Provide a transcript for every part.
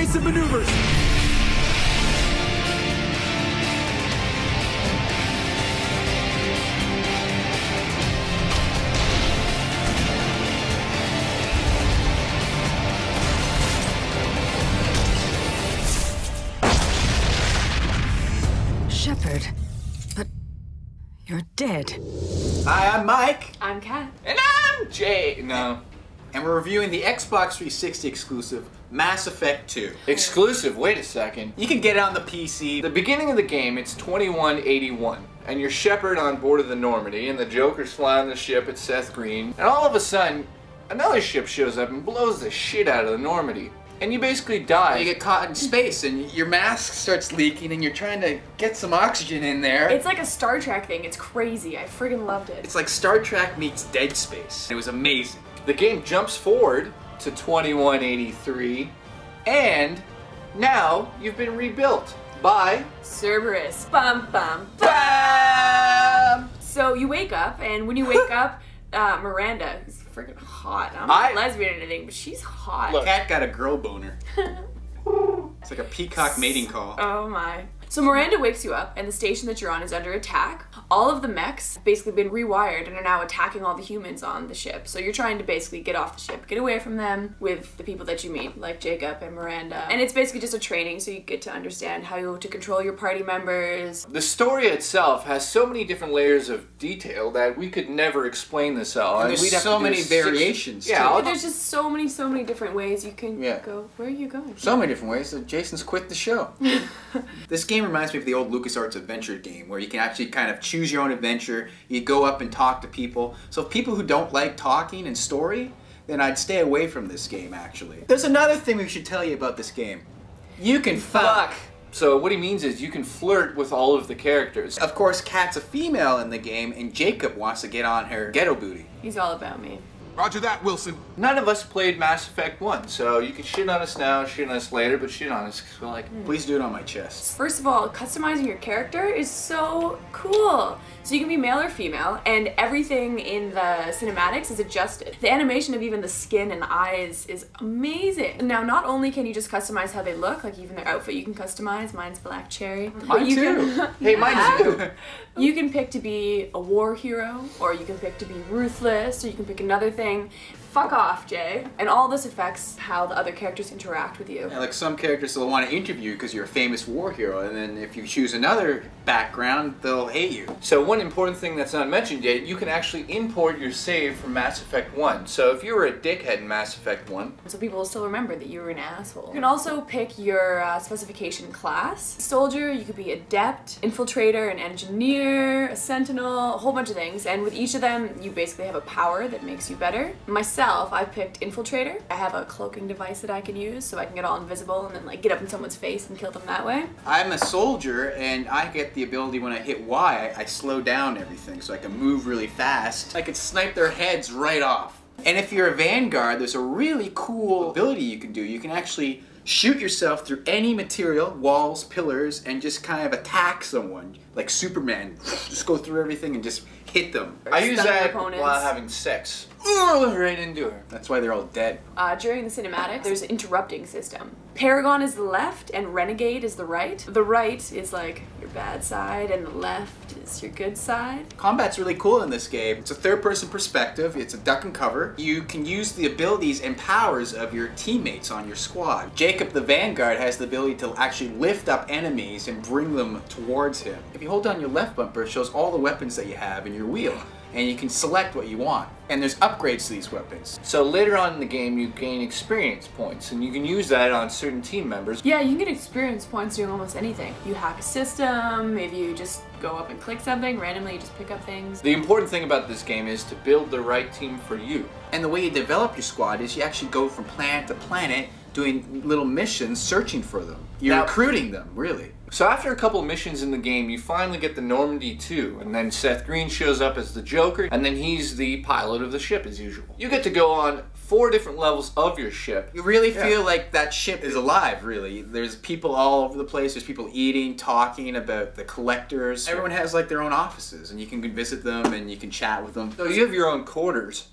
evasive maneuvers. Shepard, but you're dead. Hi, I'm Mike. I'm Kat. And I'm Jay. No. And we're reviewing the Xbox 360 exclusive Mass Effect 2. Exclusive, wait a second. You can get it on the PC. The beginning of the game, it's 2181. And you're Shepard on board of the Normandy, and the Joker's flying the ship at Seth Green. And all of a sudden, another ship shows up and blows the shit out of the Normandy. And you basically die. You get caught in space and your mask starts leaking and you're trying to get some oxygen in there. It's like a Star Trek thing. It's crazy. I friggin' loved it. It's like Star Trek meets Dead Space. It was amazing. The game jumps forward to 2183, and now you've been rebuilt by Cerberus. Bum bum bum. BAM! So you wake up, and when you wake up, Miranda, who's freaking hot. I'm not lesbian or anything, but she's hot. Look, Cat got a girl boner. It's like a peacock mating call. Oh my. So Miranda wakes you up, and the station that you're on is under attack. All of the mechs have basically been rewired and are now attacking all the humans on the ship. So you're trying to basically get off the ship, get away from them with the people that you meet, like Jacob and Miranda. And it's basically just a training, so you get to understand how to control your party members. The story itself has so many different layers of detail that we could never explain this all. And there's so many variations. Yeah, there's just so many different ways you can go. Where are you going? So many different ways. So Jason's quit the show. This game reminds me of the old LucasArts adventure game where you can actually kind of choose your own adventure. You go up and talk to people. So if people who don't like talking and story, then I'd stay away from this game actually. There's another thing we should tell you about this game. You can fuck. So what he means is you can flirt with all of the characters. Of course, Kat's a female in the game and Jacob wants to get on her ghetto booty. He's all about me. Roger that, Wilson. None of us played Mass Effect 1, so you can shit on us now, shit on us later, but shit on us because we're like, please do it on my chest. First of all, customizing your character is so cool. So you can be male or female, and everything in the cinematics is adjusted. The animation of even the skin and eyes is amazing. Now, not only can you just customize how they look, like even their outfit you can customize. Mine's black cherry. Mine too. Hey, mine too. You can pick to be a war hero, or you can pick to be ruthless, or you can pick another thing. Fuck off, Jay. And all this affects how the other characters interact with you. Yeah, like some characters will want to interview you because you're a famous war hero, and then if you choose another background, they'll hate you. So one important thing that's not mentioned yet, you can actually import your save from Mass Effect 1. So if you were a dickhead in Mass Effect 1, so people will still remember that you were an asshole. You can also pick your specification class. Soldier, you could be adept, infiltrator, an engineer, a sentinel, a whole bunch of things. And with each of them, you basically have a power that makes you better. Myself, I picked infiltrator. I have a cloaking device that I can use so I can get all invisible and then like get up in someone's face and kill them that way. I'm a soldier and I get the ability when I hit Y, I slow down everything so I can move really fast. I can snipe their heads right off. And if you're a Vanguard, there's a really cool ability you can do. You can actually shoot yourself through any material, walls, pillars, and just kind of attack someone. Like Superman, just go through everything and just hit them. I use that while having sex. Right into her. That's why they're all dead. During the cinematics, there's an interrupting system. Paragon is the left and Renegade is the right. The right is like your bad side and the left is your good side. Combat's really cool in this game. It's a third-person perspective. It's a duck and cover. You can use the abilities and powers of your teammates on your squad. Jacob the Vanguard has the ability to actually lift up enemies and bring them towards him. If you hold down your left bumper, it shows all the weapons that you have in your wheel. And you can select what you want. And there's upgrades to these weapons. So later on in the game, you gain experience points, and you can use that on certain team members. Yeah, you can get experience points doing almost anything. You hack a system, maybe you just go up and click something, randomly you just pick up things. The important thing about this game is to build the right team for you. And the way you develop your squad is you actually go from planet to planet doing little missions searching for them. You're recruiting them, really. So after a couple missions in the game, you finally get the Normandy 2, and then Seth Green shows up as the Joker, and then he's the pilot of the ship as usual. You get to go on 4 different levels of your ship. You really feel like that ship is alive, really. There's people all over the place. There's people eating, talking about the collectors. Everyone has like their own offices, and you can visit them and you can chat with them. So you have your own quarters.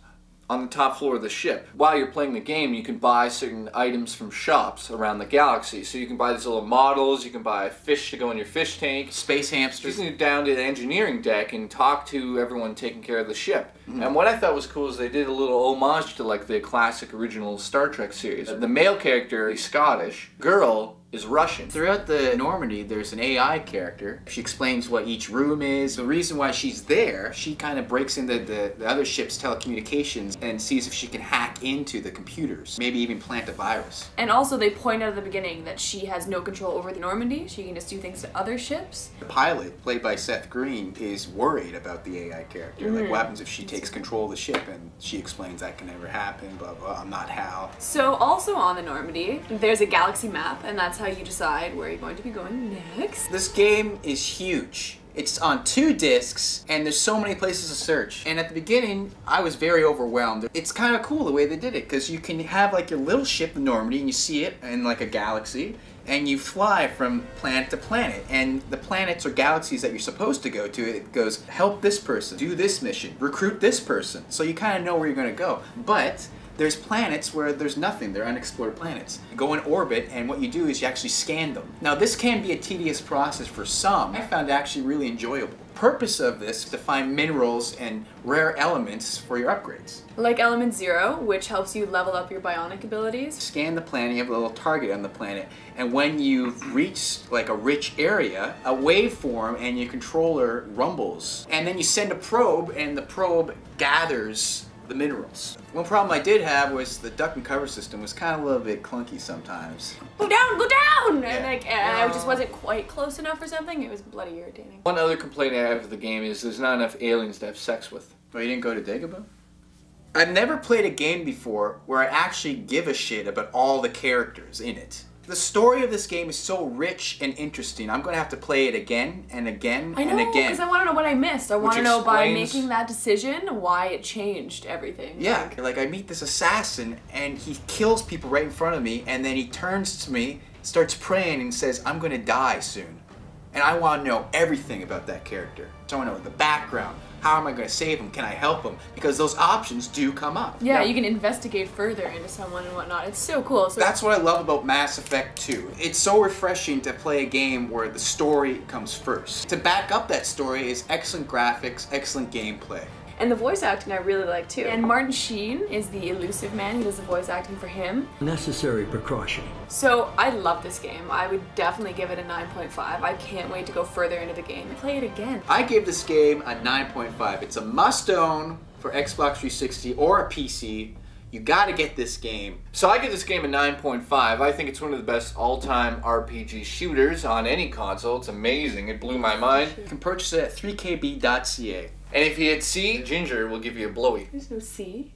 on the top floor of the ship. While you're playing the game, you can buy certain items from shops around the galaxy. So you can buy these little models, you can buy fish to go in your fish tank. Space hamsters. You can go down to the engineering deck and talk to everyone taking care of the ship. And what I thought was cool is they did a little homage to like the classic original Star Trek series. The male character is Scottish, girl is Russian. Throughout the Normandy, there's an AI character. She explains what each room is. The reason why she's there, she kind of breaks into the other ship's telecommunications and sees if she can hack into the computers. Maybe even plant a virus. And also they point out at the beginning that she has no control over the Normandy. She can just do things to other ships. The pilot, played by Seth Green, is worried about the AI character. Like, what happens if she takes control of the ship? And she explains that can never happen, blah, blah, I'm not Hal. So also on the Normandy, there's a galaxy map, and that's how you decide where you're going to be going next. This game is huge. It's on 2 discs, and there's so many places to search. And at the beginning, I was very overwhelmed. It's kind of cool the way they did it, because you can have like your little ship, the Normandy, and you see it in like a galaxy, and you fly from planet to planet. And the planets or galaxies that you're supposed to go to, it goes, help this person, do this mission, recruit this person. So you kind of know where you're going to go. But there's planets where there's nothing. They're unexplored planets. You go in orbit, and what you do is you actually scan them. Now, this can be a tedious process for some. I found it actually really enjoyable. The purpose of this is to find minerals and rare elements for your upgrades. Like Element 0, which helps you level up your bionic abilities. Scan the planet, you have a little target on the planet, and when you've reached like a rich area, a waveform and your controller rumbles. And then you send a probe, and the probe gathers the minerals. One problem I did have was the duck and cover system was kind of a little bit clunky sometimes. Go down, go down! Yeah. And like, I just wasn't quite close enough or something. It was bloody irritating. One other complaint I have of the game is there's not enough aliens to have sex with. Oh, you didn't go to Dagobah? I've never played a game before where I actually give a shit about all the characters in it. The story of this game is so rich and interesting. I'm going to have to play it again and again I know, and again. because I want to know what I missed. I want to Which know by explains- making that decision why it changed everything. Yeah, like I meet this assassin and he kills people right in front of me, and then he turns to me, starts praying and says, I'm going to die soon. And I want to know everything about that character. So I want to know the background. How am I going to save him? Can I help him? Because those options do come up. Yeah, you can investigate further into someone and whatnot. It's so cool. So That's what I love about Mass Effect 2. It's so refreshing to play a game where the story comes first. To back up that story is excellent graphics, excellent gameplay. And the voice acting I really like too. And Martin Sheen is the elusive man who does the voice acting for him. Necessary precaution. So I love this game. I would definitely give it a 9.5. I can't wait to go further into the game and play it again. I give this game a 9.5. It's a must-own for Xbox 360 or a PC. You gotta get this game. So I give this game a 9.5. I think it's one of the best all-time RPG shooters on any console. It's amazing. It blew my mind. You can purchase it at 3kb.ca. And if you hit C, Ginger will give you a blowy. There's no C.